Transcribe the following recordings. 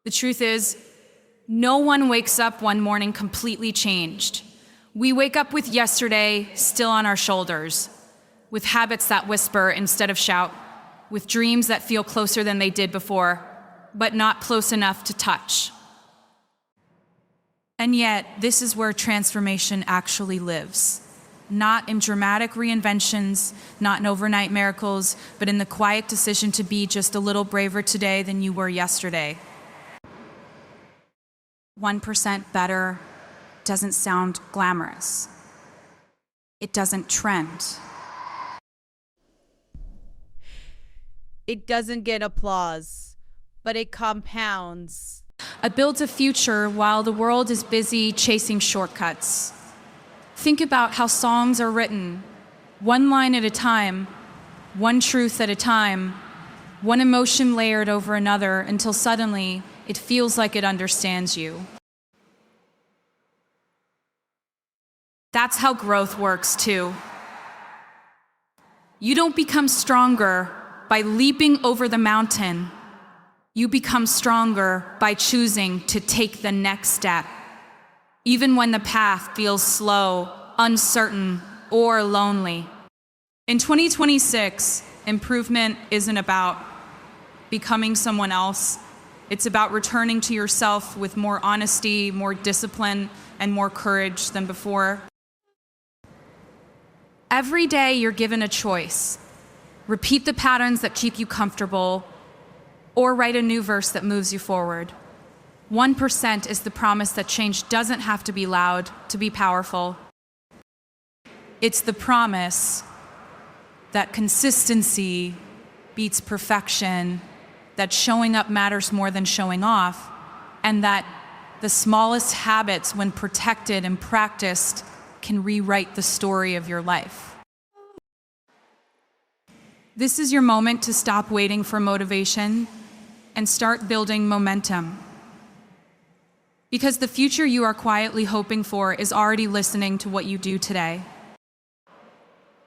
The truth is, no one wakes up one morning completely changed. We wake up with yesterday still on our shoulders, with habits that whisper instead of shout, with dreams that feel closer than they did before, but not close enough to touch. And yet, this is where transformation actually lives. Not in dramatic reinventions, not in overnight miracles, but in the quiet decision to be just a little braver today than you were yesterday. 1% better doesn't sound glamorous. It doesn't trend. It doesn't get applause, but it compounds. It builds a future while the world is busy chasing shortcuts. Think about how songs are written, one line at a time, one truth at a time, one emotion layered over another until suddenly it feels like it understands you. That's how growth works too. You don't become stronger by leaping over the mountain. You become stronger by choosing to take the next step, even when the path feels slow, uncertain, or lonely. In 2026, improvement isn't about becoming someone else. It's about returning to yourself with more honesty, more discipline, and more courage than before. Every day you're given a choice. Repeat the patterns that keep you comfortable, or write a new verse that moves you forward. 1% is the promise that change doesn't have to be loud to be powerful. It's the promise that consistency beats perfection, that showing up matters more than showing off, and that the smallest habits, when protected and practiced, can rewrite the story of your life. This is your moment to stop waiting for motivation and start building momentum. Because the future you are quietly hoping for is already listening to what you do today.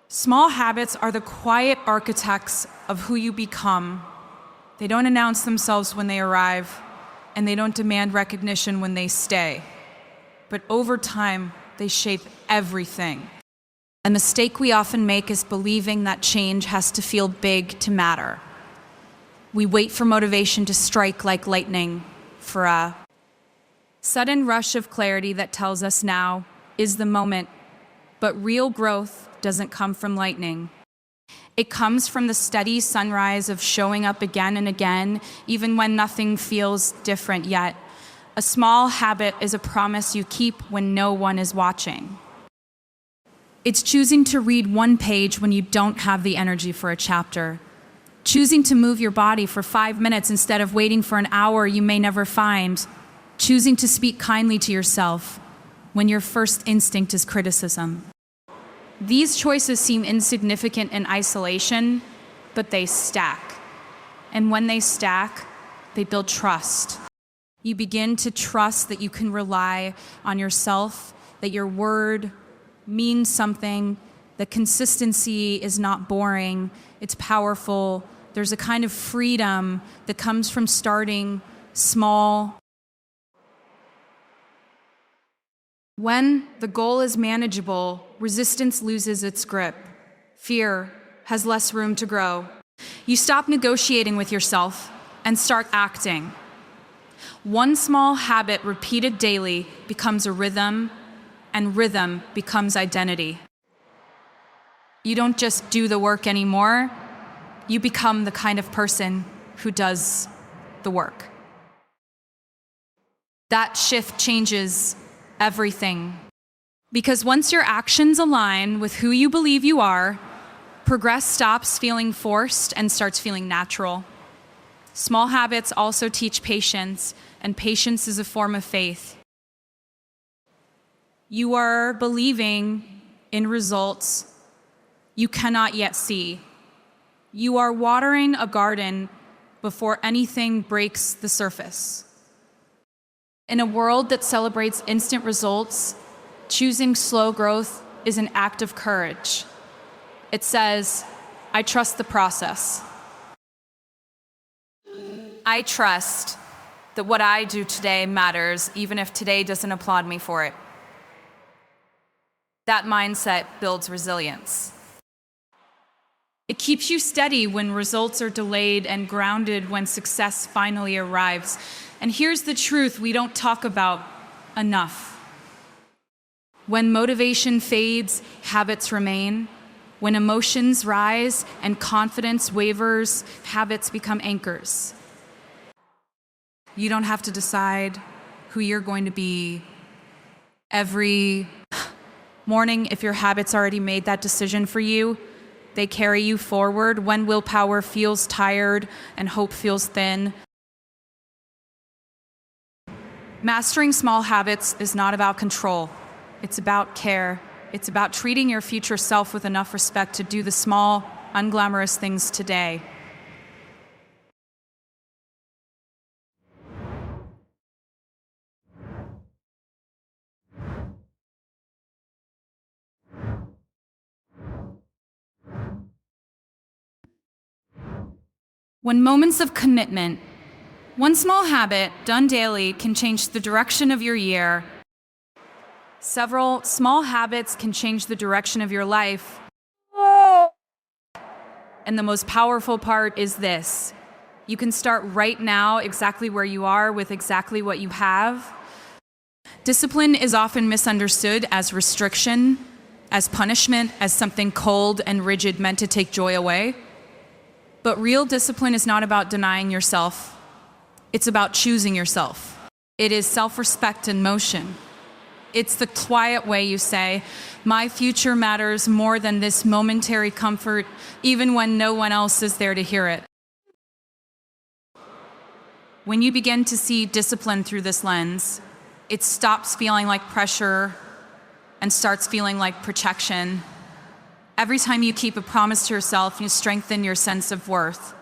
Small habits are the quiet architects of who you become. They don't announce themselves when they arrive, and they don't demand recognition when they stay. But over time, they shape everything. A mistake we often make is believing that change has to feel big to matter. We wait for motivation to strike like lightning, for a sudden rush of clarity that tells us now is the moment. But real growth doesn't come from lightning. It comes from the steady sunrise of showing up again and again, even when nothing feels different yet. A small habit is a promise you keep when no one is watching. It's choosing to read one page when you don't have the energy for a chapter. Choosing to move your body for 5 minutes instead of waiting for an hour you may never find. Choosing to speak kindly to yourself when your first instinct is criticism. These choices seem insignificant in isolation, but they stack. And when they stack, they build trust. You begin to trust that you can rely on yourself, that your word means something, that consistency is not boring, it's powerful. There's a kind of freedom that comes from starting small. When the goal is manageable, resistance loses its grip. Fear has less room to grow. You stop negotiating with yourself and start acting. One small habit repeated daily becomes a rhythm, and rhythm becomes identity. You don't just do the work anymore, you become the kind of person who does the work. That shift changes everything. Because once your actions align with who you believe you are, progress stops feeling forced and starts feeling natural. Small habits also teach patience, and patience is a form of faith. You are believing in results you cannot yet see. You are watering a garden before anything breaks the surface. In a world that celebrates instant results, choosing slow growth is an act of courage. It says, I trust the process. I trust that what I do today matters, even if today doesn't applaud me for it. That mindset builds resilience. It keeps you steady when results are delayed and grounded when success finally arrives. And here's the truth we don't talk about enough. When motivation fades, habits remain. When emotions rise and confidence wavers, habits become anchors. You don't have to decide who you're going to be every morning if your habits already made that decision for you. They carry you forward when willpower feels tired and hope feels thin. Mastering small habits is not about control. It's about care. It's about treating your future self with enough respect to do the small, unglamorous things today. When moments of commitment, one small habit done daily can change the direction of your year. Several small habits can change the direction of your life. And the most powerful part is this. You can start right now exactly where you are with exactly what you have. Discipline is often misunderstood as restriction, as punishment, as something cold and rigid meant to take joy away. But real discipline is not about denying yourself. It's about choosing yourself. It is self-respect in motion. It's the quiet way you say, my future matters more than this momentary comfort, even when no one else is there to hear it. When you begin to see discipline through this lens, it stops feeling like pressure and starts feeling like protection. Every time you keep a promise to yourself, you strengthen your sense of worth.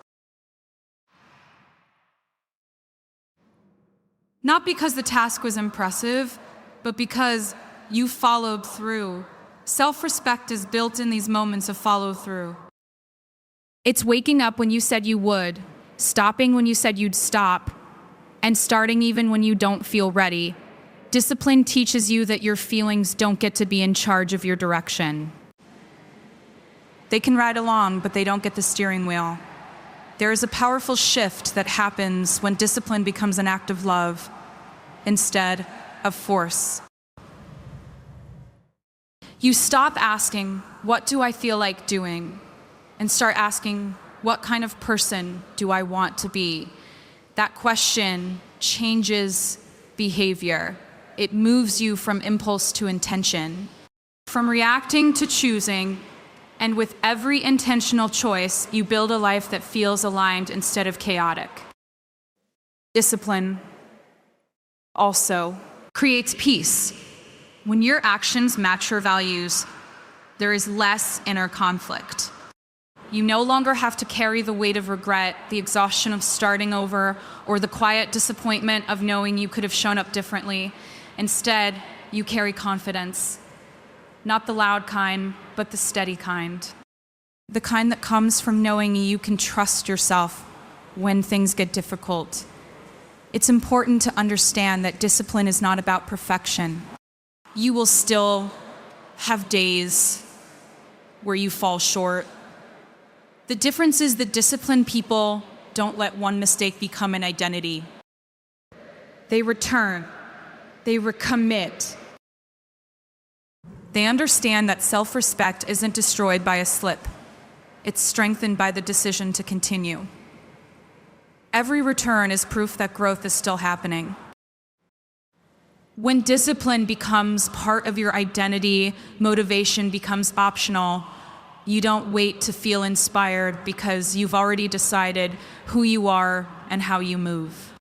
Not because the task was impressive, but because you followed through. Self-respect is built in these moments of follow through. It's waking up when you said you would, stopping when you said you'd stop, and starting even when you don't feel ready. Discipline teaches you that your feelings don't get to be in charge of your direction. They can ride along, but they don't get the steering wheel. There is a powerful shift that happens when discipline becomes an act of love instead of force. You stop asking, what do I feel like doing? And start asking, what kind of person do I want to be? That question changes behavior. It moves you from impulse to intention, from reacting to choosing. And with every intentional choice, you build a life that feels aligned instead of chaotic. Discipline also creates peace. When your actions match your values, there is less inner conflict. You no longer have to carry the weight of regret, the exhaustion of starting over, or the quiet disappointment of knowing you could have shown up differently. Instead, you carry confidence. Not the loud kind, but the steady kind. The kind that comes from knowing you can trust yourself when things get difficult. It's important to understand that discipline is not about perfection. You will still have days where you fall short. The difference is that disciplined people don't let one mistake become an identity. They return. They recommit. They understand that self-respect isn't destroyed by a slip. It's strengthened by the decision to continue. Every return is proof that growth is still happening. When discipline becomes part of your identity, motivation becomes optional. You don't wait to feel inspired because you've already decided who you are and how you move.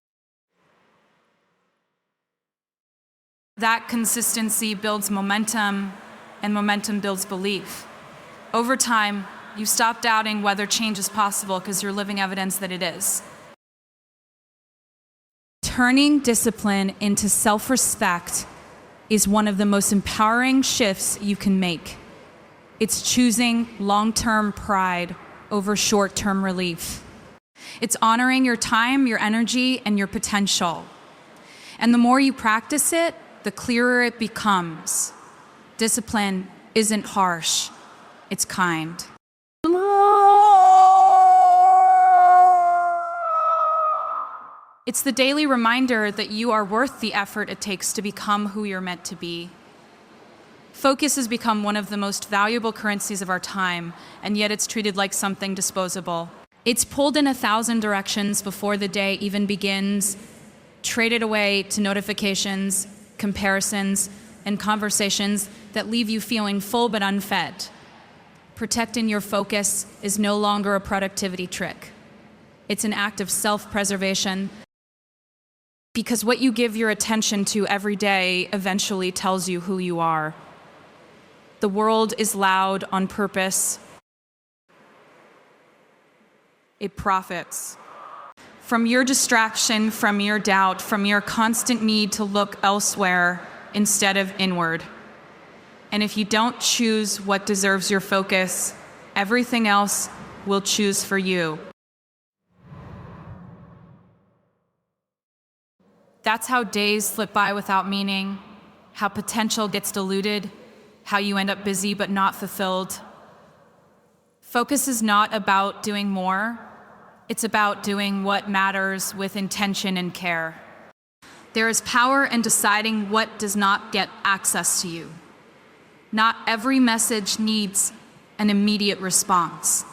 That consistency builds momentum, and momentum builds belief. Over time, you stop doubting whether change is possible because you're living evidence that it is. Turning discipline into self-respect is one of the most empowering shifts you can make. It's choosing long-term pride over short-term relief. It's honoring your time, your energy, and your potential. And the more you practice it, the clearer it becomes. Discipline isn't harsh, it's kind. It's the daily reminder that you are worth the effort it takes to become who you're meant to be. Focus has become one of the most valuable currencies of our time, and yet it's treated like something disposable. It's pulled in 1,000 directions before the day even begins, traded away to notifications, comparisons, and conversations that leave you feeling full but unfed. Protecting your focus is no longer a productivity trick. It's an act of self-preservation, because what you give your attention to every day eventually tells you who you are. The world is loud on purpose. It profits from your distraction, from your doubt, from your constant need to look elsewhere instead of inward. And if you don't choose what deserves your focus, everything else will choose for you. That's how days slip by without meaning, how potential gets diluted, how you end up busy but not fulfilled. Focus is not about doing more. It's about doing what matters with intention and care. There is power in deciding what does not get access to you. Not every message needs an immediate response.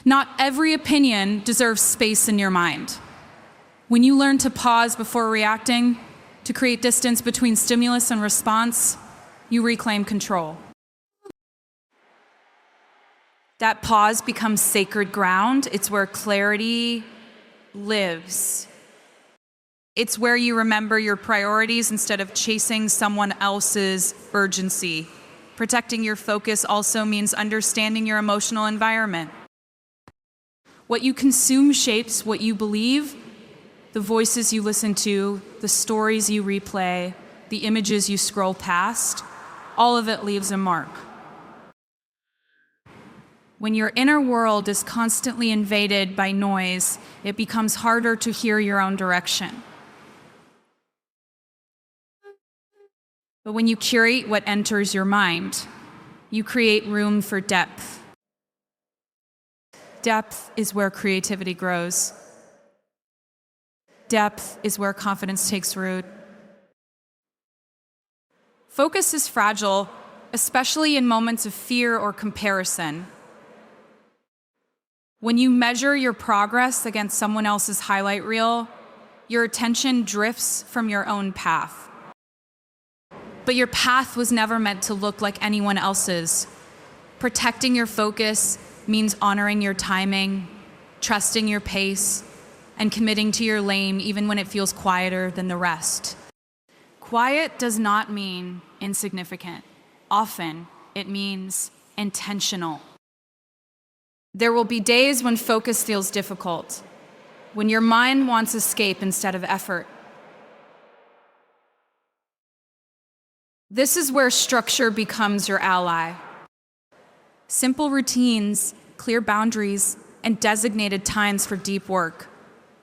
Not every opinion deserves space in your mind. When you learn to pause before reacting, to create distance between stimulus and response, you reclaim control. That pause becomes sacred ground. It's where clarity lives. It's where you remember your priorities instead of chasing someone else's urgency. Protecting your focus also means understanding your emotional environment. What you consume shapes what you believe, the voices you listen to, the stories you replay, the images you scroll past, all of it leaves a mark. When your inner world is constantly invaded by noise, it becomes harder to hear your own direction. But when you curate what enters your mind, you create room for depth. Depth is where creativity grows. Depth is where confidence takes root. Focus is fragile, especially in moments of fear or comparison. When you measure your progress against someone else's highlight reel, your attention drifts from your own path. But your path was never meant to look like anyone else's. Protecting your focus means honoring your timing, trusting your pace, and committing to your lane even when it feels quieter than the rest. Quiet does not mean insignificant. Often, it means intentional. There will be days when focus feels difficult, when your mind wants escape instead of effort. This is where structure becomes your ally. Simple routines, clear boundaries, and designated times for deep work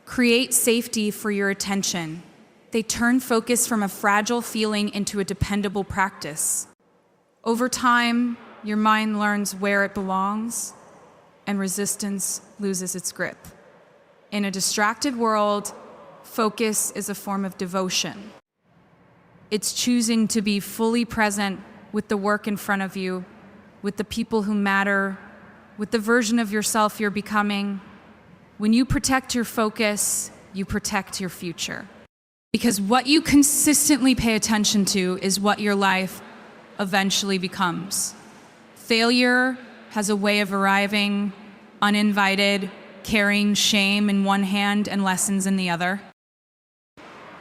create safety for your attention. They turn focus from a fragile feeling into a dependable practice. Over time, your mind learns where it belongs, and resistance loses its grip. In a distracted world, focus is a form of devotion. It's choosing to be fully present with the work in front of you, with the people who matter, with the version of yourself you're becoming. When you protect your focus, you protect your future. Because what you consistently pay attention to is what your life eventually becomes. Failure has a way of arriving uninvited, carrying shame in one hand and lessons in the other.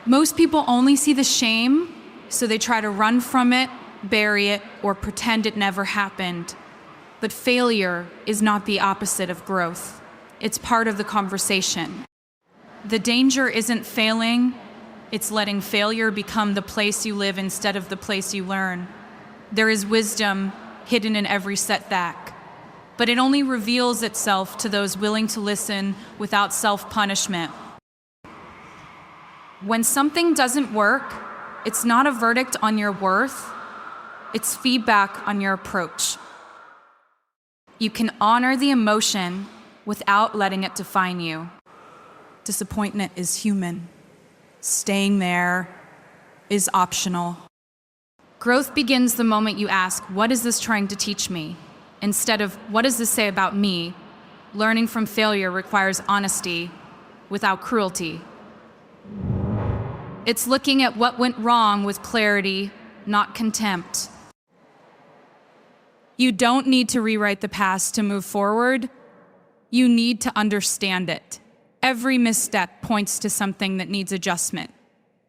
Most people only see the shame, so they try to run from it, bury it, or pretend it never happened. But failure is not the opposite of growth. It's part of the conversation. The danger isn't failing, it's letting failure become the place you live instead of the place you learn. There is wisdom hidden in every setback. but it only reveals itself to those willing to listen without self-punishment. When something doesn't work, it's not a verdict on your worth, it's feedback on your approach. You can honor the emotion without letting it define you. Disappointment is human. Staying there is optional. Growth begins the moment you ask, what is this trying to teach me? Instead of, what does this say about me? Learning from failure requires honesty without cruelty. It's looking at what went wrong with clarity, not contempt. You don't need to rewrite the past to move forward. You need to understand it. Every misstep points to something that needs adjustment.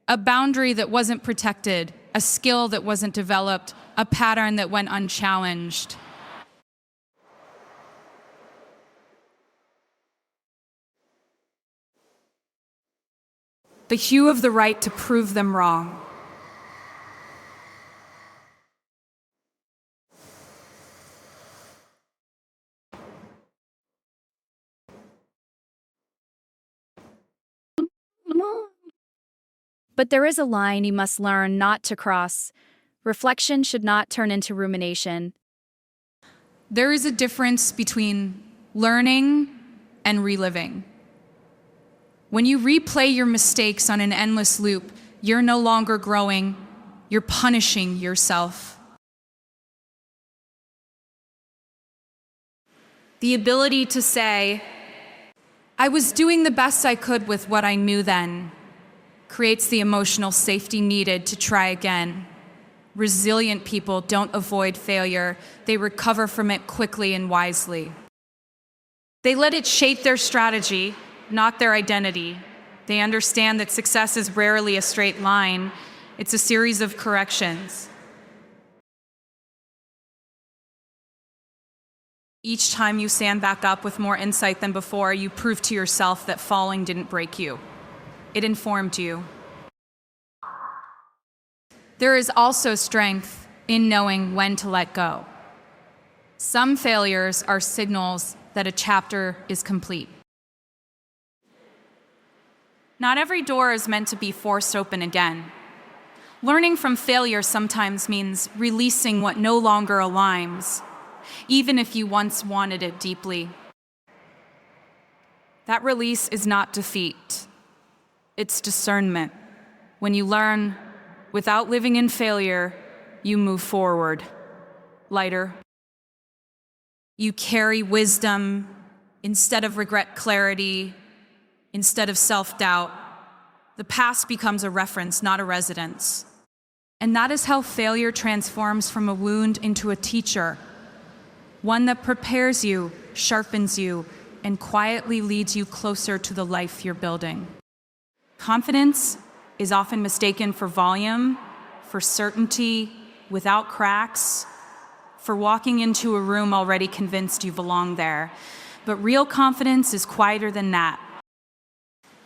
A boundary that wasn't protected, a skill that wasn't developed, a pattern that went unchallenged. The hue of the right to prove them wrong. But there is a line you must learn not to cross. Reflection should not turn into rumination. There is a difference between learning and reliving. When you replay your mistakes on an endless loop, you're no longer growing, you're punishing yourself. The ability to say, I was doing the best I could with what I knew then, creates the emotional safety needed to try again. Resilient people don't avoid failure, they recover from it quickly and wisely. They let it shape their strategy, not their identity. They understand that success is rarely a straight line, it's a series of corrections. Each time you stand back up with more insight than before, you prove to yourself that falling didn't break you. It informed you. There is also strength in knowing when to let go. Some failures are signals that a chapter is complete. Not every door is meant to be forced open again. Learning from failure sometimes means releasing what no longer aligns, even if you once wanted it deeply. That release is not defeat. It's discernment. When you learn without living in failure, you move forward, lighter. You carry wisdom instead of regret, clarity instead of self-doubt. The past becomes a reference, not a residence. And that is how failure transforms from a wound into a teacher, one that prepares you, sharpens you, and quietly leads you closer to the life you're building. Confidence is often mistaken for volume, for certainty without cracks, for walking into a room already convinced you belong there. But real confidence is quieter than that.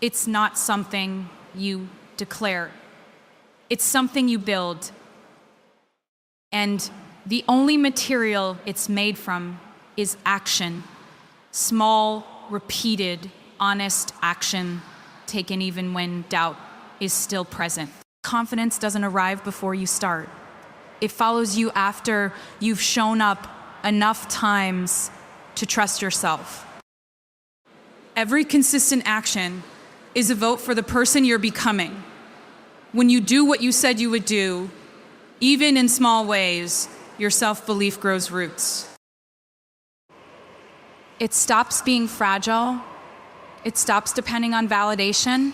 It's not something you declare. It's something you build. And the only material it's made from is action. Small, repeated, honest action taken even when doubt is still present. Confidence doesn't arrive before you start. It follows you after you've shown up enough times to trust yourself. Every consistent action is a vote for the person you're becoming. When you do what you said you would do, even in small ways, your self-belief grows roots. It stops being fragile. It stops depending on validation.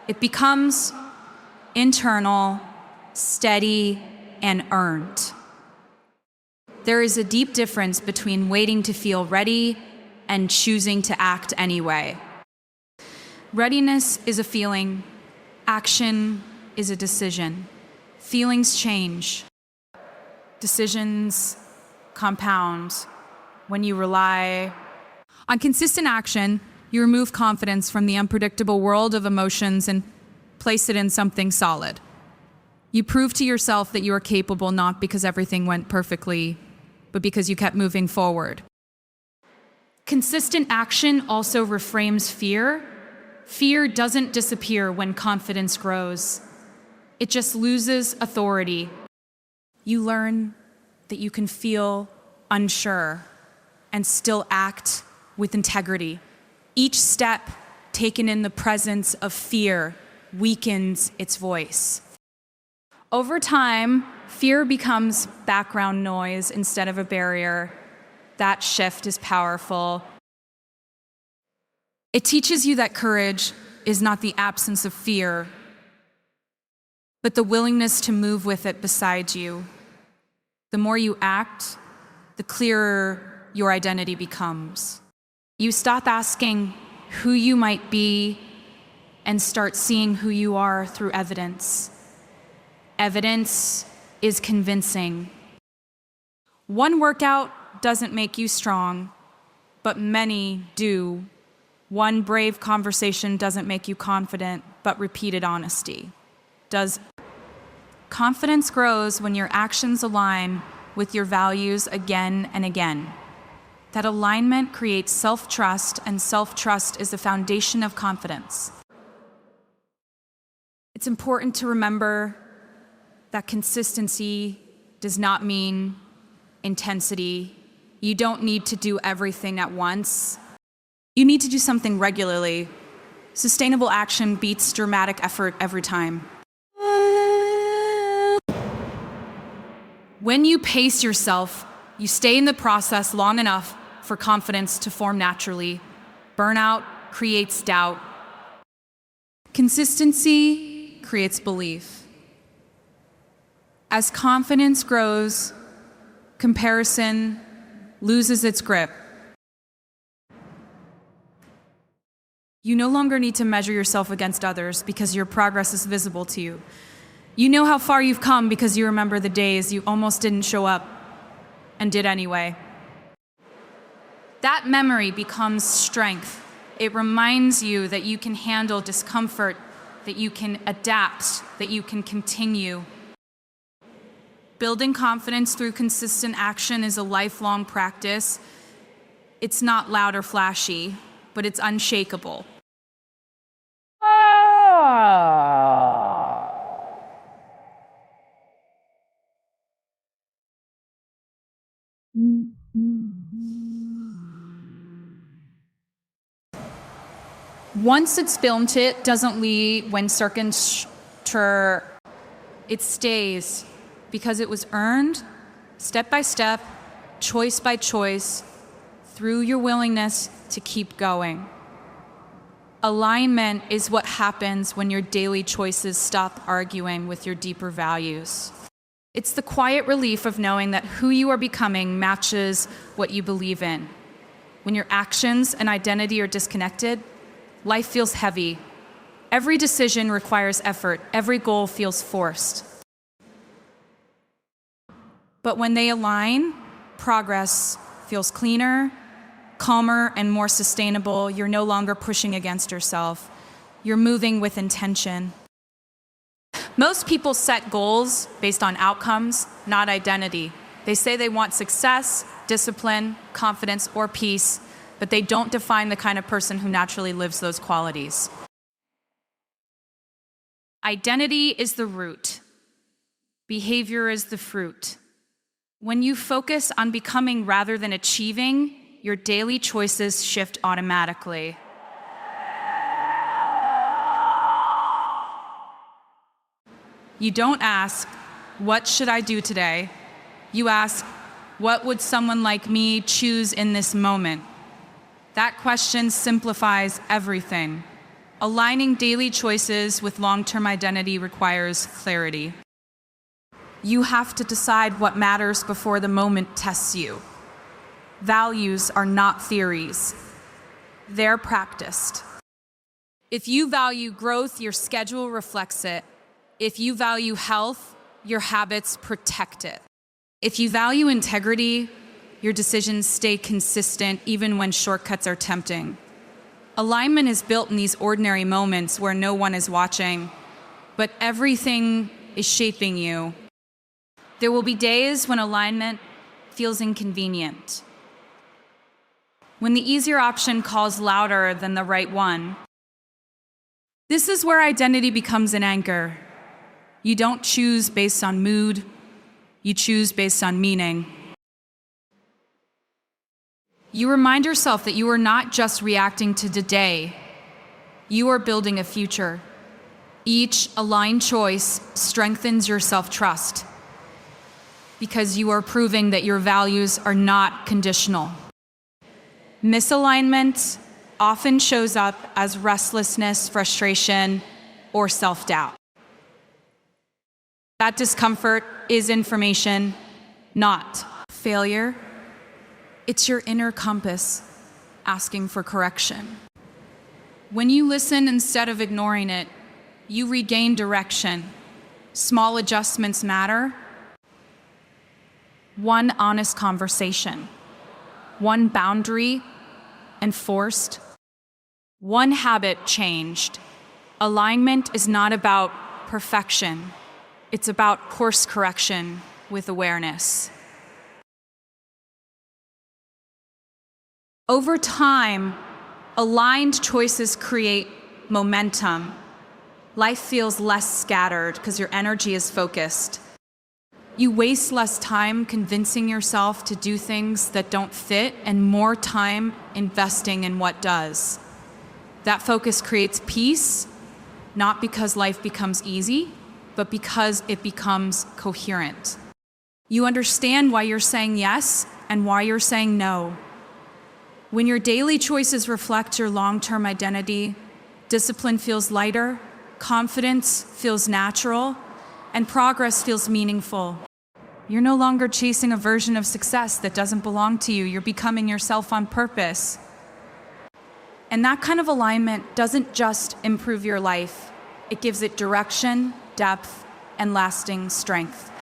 It becomes internal, steady, and earned. There is a deep difference between waiting to feel ready and choosing to act anyway. Readiness is a feeling. Action is a decision. Feelings change. Decisions compound. When you rely on consistent action, you remove confidence from the unpredictable world of emotions and place it in something solid. You prove to yourself that you are capable not because everything went perfectly, but because you kept moving forward. Consistent action also reframes fear. Fear doesn't disappear when confidence grows. It just loses authority. You learn that you can feel unsure and still act with integrity. Each step taken in the presence of fear weakens its voice. Over time, fear becomes background noise instead of a barrier. That shift is powerful. It teaches you that courage is not the absence of fear, but the willingness to move with it beside you. The more you act, the clearer your identity becomes. You stop asking who you might be and start seeing who you are through evidence. Evidence is convincing. One workout doesn't make you strong, but many do. One brave conversation doesn't make you confident, but repeated honesty does. Confidence grows when your actions align with your values again and again. That alignment creates self-trust, and self-trust is the foundation of confidence. It's important to remember that consistency does not mean intensity. You don't need to do everything at once. You need to do something regularly. Sustainable action beats dramatic effort every time. When you pace yourself, you stay in the process long enough for confidence to form naturally. Burnout creates doubt. Consistency creates belief. As confidence grows, comparison loses its grip. You no longer need to measure yourself against others because your progress is visible to you. You know how far you've come because you remember the days you almost didn't show up and did anyway. That memory becomes strength. It reminds you that you can handle discomfort, that you can adapt, that you can continue. Building confidence through consistent action is a lifelong practice. It's not loud or flashy, but it's unshakable. Once it's filmed, it doesn't leave when circumstances, it stays because it was earned step by step, choice by choice, through your willingness to keep going. Alignment is what happens when your daily choices stop arguing with your deeper values. It's the quiet relief of knowing that who you are becoming matches what you believe in. When your actions and identity are disconnected, life feels heavy. Every decision requires effort. Every goal feels forced. But when they align, progress feels cleaner, calmer, and more sustainable. You're no longer pushing against yourself. You're moving with intention. Most people set goals based on outcomes, not identity. They say they want success, discipline, confidence, or peace, but they don't define the kind of person who naturally lives those qualities. Identity is the root. Behavior is the fruit. When you focus on becoming rather than achieving, your daily choices shift automatically. You don't ask, what should I do today? You ask, what would someone like me choose in this moment? That question simplifies everything. Aligning daily choices with long-term identity requires clarity. You have to decide what matters before the moment tests you. Values are not theories. They're practiced. If you value growth, your schedule reflects it. If you value health, your habits protect it. If you value integrity, your decisions stay consistent even when shortcuts are tempting. Alignment is built in these ordinary moments where no one is watching, but everything is shaping you. There will be days when alignment feels inconvenient, when the easier option calls louder than the right one. This is where identity becomes an anchor. You don't choose based on mood, you choose based on meaning. You remind yourself that you are not just reacting to today, you are building a future. Each aligned choice strengthens your self-trust because you are proving that your values are not conditional. Misalignment often shows up as restlessness, frustration, or self-doubt. That discomfort is information, not failure. It's your inner compass asking for correction. When you listen instead of ignoring it, you regain direction. Small adjustments matter. One honest conversation, one boundary enforced, one habit changed. Alignment is not about perfection. It's about course correction with awareness. Over time, aligned choices create momentum. Life feels less scattered because your energy is focused. You waste less time convincing yourself to do things that don't fit and more time investing in what does. That focus creates peace, not because life becomes easy, but because it becomes coherent. You understand why you're saying yes and why you're saying no. When your daily choices reflect your long-term identity, discipline feels lighter, confidence feels natural, and progress feels meaningful. You're no longer chasing a version of success that doesn't belong to you. You're becoming yourself on purpose. And that kind of alignment doesn't just improve your life. It gives it direction, depth, and lasting strength.